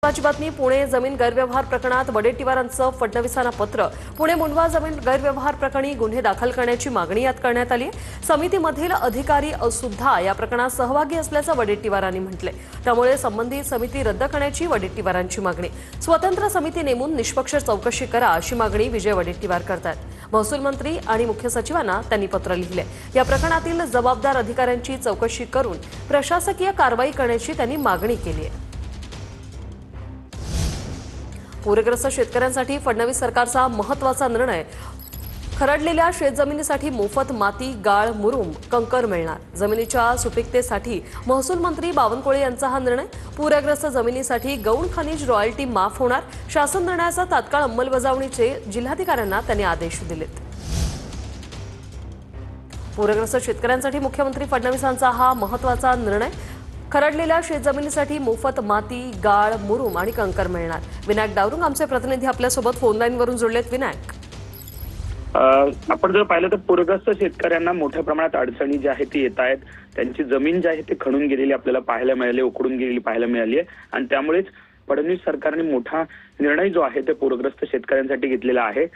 महत्त्वाची बातमी पुणे जमीन गैरव्यवहार प्रकरणात वडेट्टीवारांचं फडणवीसांना पत्र। पुणे मुंडवा जमीन गैरव्यवहार प्रकरणी गुन्हे दाखल करण्याची मागणी यात करण्यात आली आहे। समितीमधील अधिकारी सुद्धा या प्रकरणात सहभागी असल्याचं वडेट्टीवारांनी म्हटले। त्यामुळे संबंधित समिती रद्द करण्याची वडेट्टीवारांची मागणी। स्वतंत्र समिती नेमून निष्पक्ष चौकशी करा अशी मागणी विजय वडेट्टीवार करतात। महसूल मंत्री आणि मुख्य सचिवांना त्यांनी पत्र लिहिले। या प्रकरणातील जबाबदार अधिकाऱ्यांची चौकशी करून प्रशासकीय कारवाई करण्याची त्यांनी मागणी केली आहे। पूरग्रस्त शेतकऱ्यांसाठी फडणवीस सरकारचा महत्त्वाचा निर्णय। खरडलेल्या शेतजमिनीसाठी मोफत माती, गाळ, मुरुम, कंकर मिळणार। जमिनीच्या सुपीकतेसाठी महसूल मंत्री बावनकुळे यांचा हा निर्णय। पूरग्रस्त जमिनीसाठी गौण खनिज रॉयल्टी माफ होणार। शासन निर्णयाचा तात्काळ अंमलबजावणीचे जिल्हाधिकाऱ्यांना त्यांनी आदेश दिलेत। पूरग्रस्त शेतकऱ्यांसाठी मुख्यमंत्री फडणवीसांचा हा महत्त्वाचा निर्णय। खरडलेल्या शेतजमिनीसाठी मोफत माती, गाळ, मुरुम आणि कंकर मिळणार। विनायक डावरुंग आमचे प्रतिनिधी आपल्यासोबत फोन लाईनवरून जोडलेत। विनायक, आपण जर पाहिलं तर पूरग्रस्त शेतकऱ्यांना मोठ्या प्रमाणात अडचणी ज्या आहेत ती येत आहेत। त्यांची जमीन जी आहे ती खणून गेलेली आपल्याला पाहायला मिळाली, उकडून गेलेली पाहायला मिळाली आहे आणि त्यामुळेच फडणवीस सरकारने मोठा निर्णय जो आहे ते पूरग्रस्त शेतकऱ्यांसाठी घेतलेला आहे।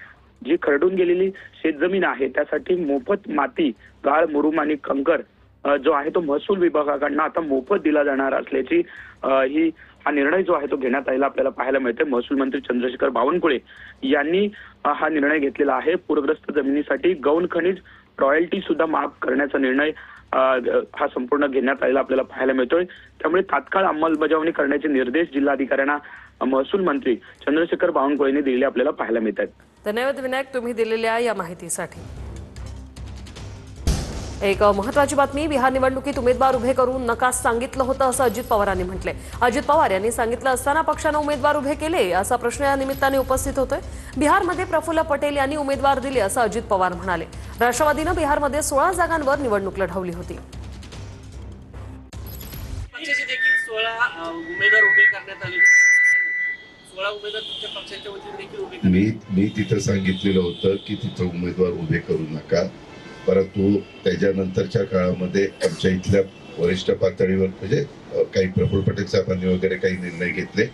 जी खरडून गेलेली शेतजमीन आहे त्यासाठी मोफत माती, गाळ, मुरुम आणि कंकर जो आहे तो महसूल विभागाकडून आता मोफत दिला जाणार असल्याची हा निर्णय जो आहे तो घेण्यात आलेला आपल्याला पाहायला मिळते। महसूल मंत्री चंद्रशेखर बावनकुळे यांनी हा निर्णय घेतलेला आहे। पूरग्रस्त जमिनीसाठी गौण खनिज रॉयल्टी सुद्धा माफ करण्याचा निर्णय हा संपूर्ण घेण्यात आलेला आपल्याला पाहायला मिळतोय। त्यामुळे तात्काळ अंमलबजावणी करण्याचे निर्देश जिल्हाधिकाऱ्यांना महसूल मंत्री चंद्रशेखर बावनकुळेंनी दिलेले आपल्याला पाहायला मिळतात। धन्यवाद विनायक, तुम्ही दिलेल्या या माहितीसाठी। एक महत्त्वाची बातमी। बिहार निवडणुकीत उमेदवार उभे करून नकास सांगितलं होतं असं अजित पवारांनी म्हटले। अजित पवार यांनी सांगितलं असताना पक्षाने उमेदवार उभे केले असा प्रश्न या निमित्ताने उपस्थित होतोय। बिहारमध्ये प्रफुल्ल पटेल यांनी उमेदवार दिले असं अजित पवार म्हणाले। राष्ट्रवादीनं बिहारमध्ये 16 जागांवर निवडणूक लढवली होती। मी तिथं सांगितलेलं होतं की तिथं उमेदवार उभे करू नका, परंतु त्याच्यानंतरच्या काळामध्ये आमच्या इथल्या वरिष्ठ पातळीवर म्हणजे काही प्रफुल्ल पटेल साहेबांनी वगैरे काही निर्णय घेतले,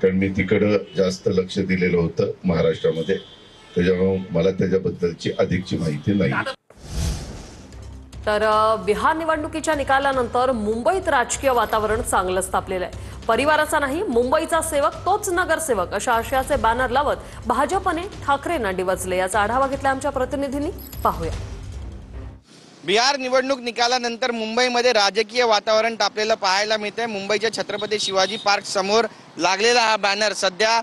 कारण मी तिकडं जास्त लक्ष दिलेलं होतं महाराष्ट्रामध्ये, त्याच्यामुळे मला त्याच्याबद्दलची अधिकची माहिती नाही। तर बिहार निवडणुकीच्या निकालानंतर मुंबईत राजकीय वातावरण चांगलंच तापलेलं आहे। परिवाराचा नाही, मुंबईचा सेवक तोच नगरसेवक अशा आशयाचे बॅनर लावत भाजपने ठाकरेंना डिवचले। याचा आढावा घेतला आमच्या प्रतिनिधींनी, पाहूया। बिहार निवडणूक निकालानंतर मुंबईमध्ये राजकीय वातावरण तापलेलं पाहायला मिळतंय। मुंबईच्या छत्रपती शिवाजी पार्क समोर लागलेला हा बॅनर सध्या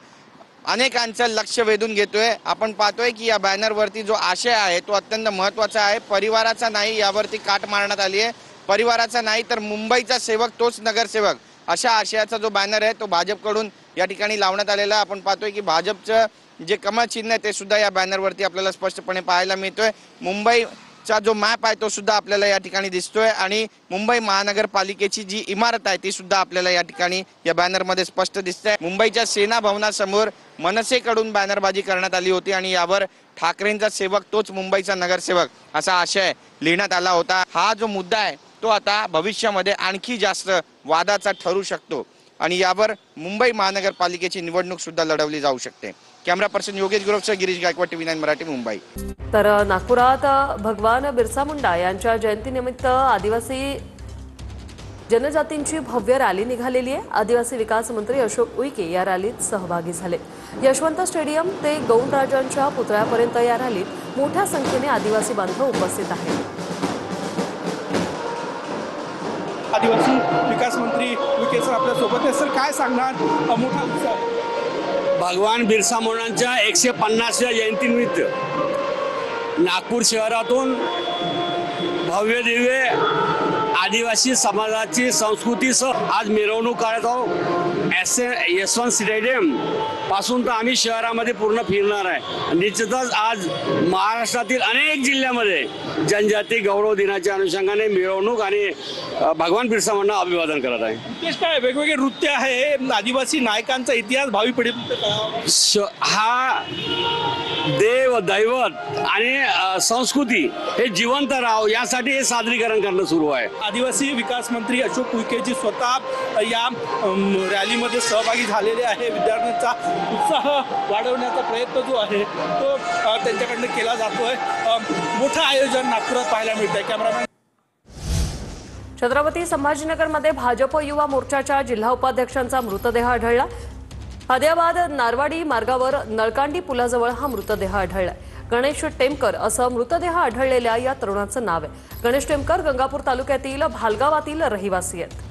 अनेकांचं लक्ष वेधून घेतोय। आपण पाहतोय की या बॅनरवरती जो आशय आहे तो अत्यंत महत्त्वाचा आहे। परिवाराचा नाही यावरती काट मारण्यात आली आहे। परिवाराचा नाही तर मुंबईचा सेवक तोच नगरसेवक अशा आशयाचा जो बॅनर आहे तो भाजपकडून या ठिकाणी लावण्यात आलेला आहे। आपण पाहतोय की भाजपचं जे कमळ चिन्ह आहे ते सुद्धा या बॅनरवरती आपल्याला स्पष्टपणे पाहायला मिळतोय। मुंबईचा जो मॅप आहे तो सुद्धा आपल्याला या ठिकाणी दिसतोय आणि मुंबई महानगरपालिकेची जी इमारत आहे ती सुद्धा आपल्याला या ठिकाणी या बॅनरमध्ये स्पष्ट दिसते। मुंबईच्या सेना भवनासमोर मनसेकडून बॅनरबाजी करण्यात आली होती आणि यावर ठाकरेंचा सेवक तोच मुंबईचा नगरसेवक असा आशय लिहिण्यात आला होता। हा जो मुद्दा आहे तो आता भविष्यामध्ये आणखी जास्त वादाचा ठरू शकतो आणि यावर मुंबई महानगरपालिकेची निवडणूक सुद्धा लढवली जाऊ शकते। कॅमेरा पर्सन योगेश गुरवसह गिरीश गायकवाड, TV9 मराठी, मुंबई। तर नागपुरात भगवान बिरसा मुंडा यांच्या जयंतीनिमित्त आदिवासी जनजातींची भव्य रॅली निघालेली आहे। आदिवासी विकास मंत्री अशोक उईके या रॅलीत सहभागी झाले। यशवंत स्टेडियम ते गौंडराजांच्या पुतळ्यापर्यंत या रॅलीत मोठ्या संख्येने आदिवासी बांधव उपस्थित आहेत। आदिवासी विकास मंत्री उईके सर आपल्या सोबत आहे। सर, काय सांगणार? मोठा उत्साह भगवान बिरसा मुंडांच्या 150व्या जयंतीनिमित्त नागपूर शहरातून भव्य दिव्य आदिवासी समाजाची संस्कृतीसह आज मिरवणूक काढत आहोत। यशवंत स्टेडियम पासून तर आम्ही शहरामध्ये पूर्ण फिरणार आहे। निश्चितच आज महाराष्ट्रातील अनेक जिल्ह्यामध्ये जनजाती गौरव दिनाच्या अनुषंगाने मिरवणूक आणि भगवान बिरसा मुंडा अभिवादन करत आहे। विशेष काय वेगवेगळे नृत्य आहे, आदिवासी नायकांचा इतिहास भावी पिढीपर्यंत हा देव दैवत आणि संस्कृती हे जिवंत राहावं यासाठी हे सादरीकरण करणं सुरू आहे. आदिवासी विकास मंत्री अशोक उईकेजी स्वतः या रॅलीमध्ये सहभागी झालेले आहे. विद्यार्थ्यांचा उत्साह वाढवण्याचा प्रयत्न जो आहे तो त्यांच्याकडनं केला जातोय. मोठं आयोजन नागपुरात पाहायला मिळतंय. कॅमेरामॅन छत्रपती संभाजीनगरमध्ये भाजप युवा मोर्चाच्या जिल्हा उपाध्यक्षांचा मृतदेह आढळला. हदियाबाद नारवाडी मार्गावर नळकांडी पुलाजवळ हा मृतदेह आढळला. गणेश टेमकर असं मृतदेह आढळलेल्या या तरुणाचं नाव आहे. गणेश टेमकर गंगापूर तालुक्यातील भालगावातील रहिवासी आहेत.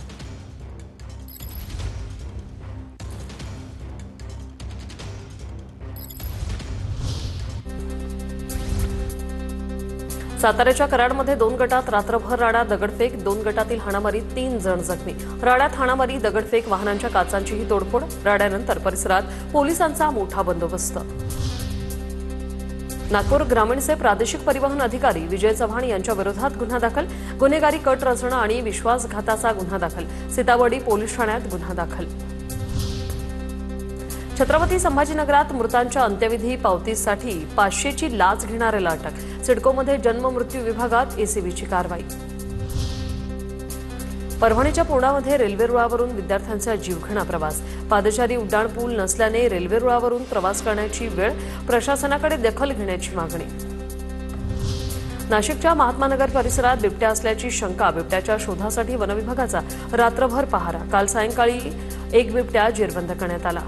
साताऱ्याच्या कराडमध्ये 2 गटात रात्रभर राडा दगडफेक, 2 गटातील हाणामारीत 3 जण जखमी. राड्यात हाणामारी दगडफेक, वाहनांच्या काचांचीही तोडफोड. राड्यानंतर परिसरात पोलिसांचा मोठा बंदोबस्त. नागपूर ग्रामीणचे प्रादेशिक परिवहन अधिकारी विजय चव्हाण यांच्या विरोधात गुन्हा दाखल. गुन्हेगारी कट रचणं आणि विश्वासघाताचा गुन्हा दाखल. सीताबर्डी पोलीस ठाण्यात गुन्हा दाखल. छत्रपती संभाजीनगरात मृतांच्या अंत्यविधी पावतीसाठी 500ची लाच घेणाऱ्याला अटक. सिडकोमध्ये जन्म मृत्यू विभागात एसीबीची कारवाई. परभणीच्या पूर्णामध्ये रेल्वे रुळावरून विद्यार्थ्यांचा जीवघेणा प्रवास. पादचारी उड्डाणपूल नसल्याने रेल्वे रुळावरून प्रवास करण्याची वेळ. प्रशासनाकडे दखल घेण्याची मागणी. नाशिकच्या महात्मानगर परिसरात बिबट्या असल्याची शंका. बिबट्याच्या शोधासाठी वनविभागाचा रात्रभर पहारा. काल सायंकाळी एक बिबट्या जेरबंद करण्यात आला.